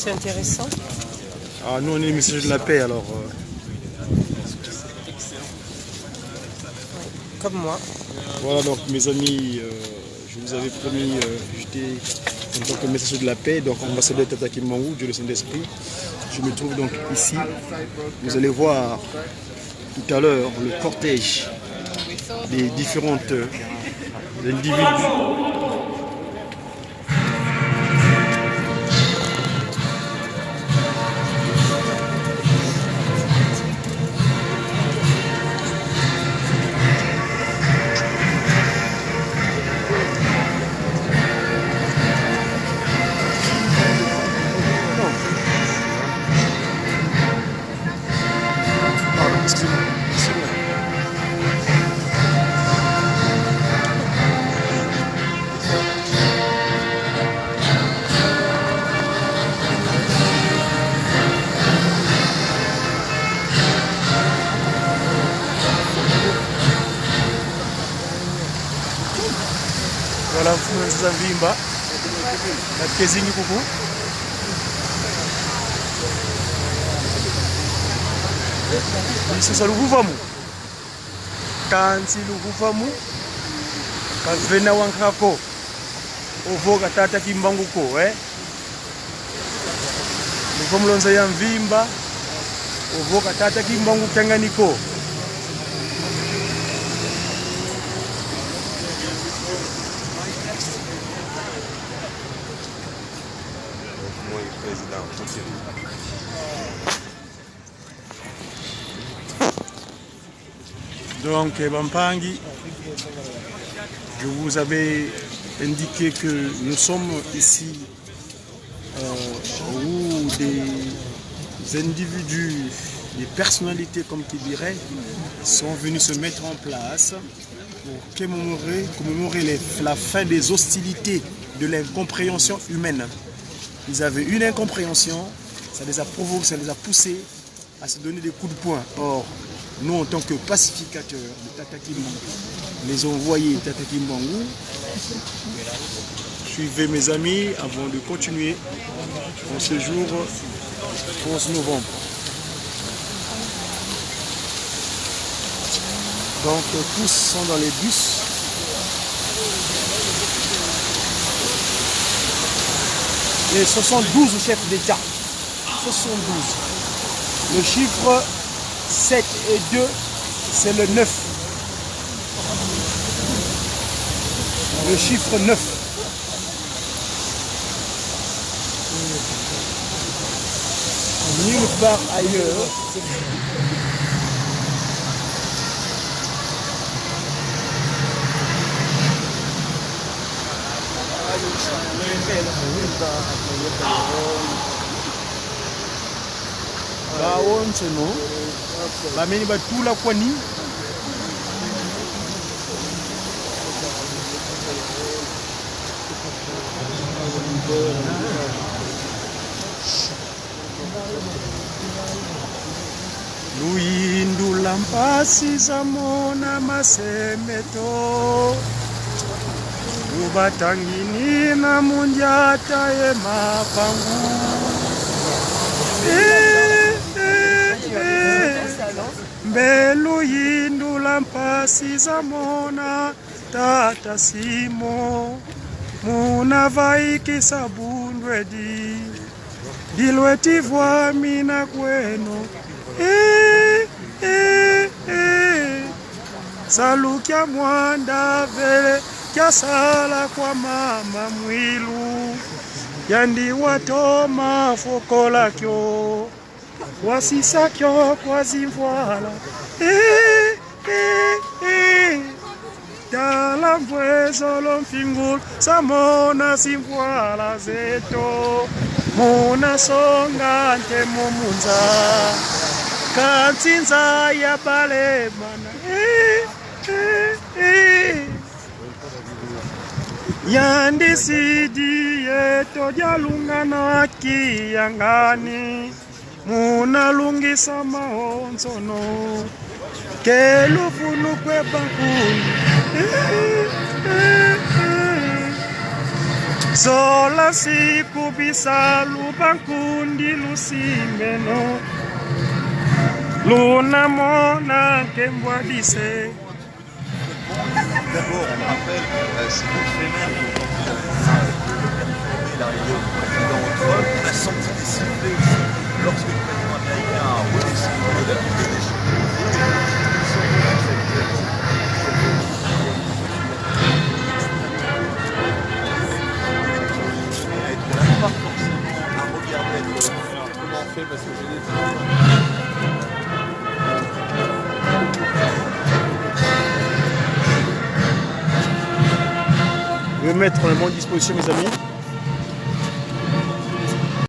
C'est intéressant. Ah, nous, on est les messagers de la paix, alors. Comme moi. Voilà, donc, mes amis, je vous avais promis, j'étais en tant que messager de la paix, donc ambassadeur Tata Kimbangu, Dieu le Saint-Esprit. Je me trouve donc ici. Vous allez voir tout à l'heure le cortège des différentes individus. Voilà, mfululizo za Vimba na Kezingi kuku. Iso luguvamu. Kansi luguvamu. Kavena wankako. Ovoga Tata Kimbangu ko, Luguvamu lonza ya Mvimba. Ovoga Tata Kimbangu Kanganiko. Donc, Bampangi, je vous avais indiqué que nous sommes ici où des individus, des personnalités, comme qui dirait, sont venus se mettre en place pour commémorer la fin des hostilités, de l'incompréhension humaine. Ils avaient une incompréhension, ça les a provoqués, ça les a poussés à se donner des coups de poing. Or, nous, en tant que pacificateurs de Tata Kimbangu, les envoyés Tata Kimbangu, suivez mes amis avant de continuer en ce jour 11 novembre. Donc, tous sont dans les bus. Les 72 chefs d'État. 72. Le chiffre 7 et 2, c'est le 9. Le chiffre 9. Nulle part ailleurs. Baontseno bameni batula kwani luyindula mpasi zamona masemeto ubatangini na munjata ye mapangu mbelu yindula mpasi zamona Tata Simo muna vaikisa bundwedi dilwetivwa mina kweno salukya mwanda vele kyasala kwa mama mwilu yandi watoma fokola kyo wasisa kyo kwa zimvwala dala mbwezo lomfingulu samona zimvwala zeto muna songa ntemo munza kanzinza ya balemana yandi sidi yeto jalungana kiyangani muna lungisa maonzono kelufunu kwe bankuni Zola sikubisa lubankundi lusimeno Luna mona kembwadise. D'abord, on rappelle, c'est notre féminin qui est l'arrivée du président Trump. On a senti des sifflets aussi lorsque le président américain a redescendu la ville des on n'a pas forcément à regarder comment on fait parce que j'ai des Je vais mettre le mot à disposition, mes amis.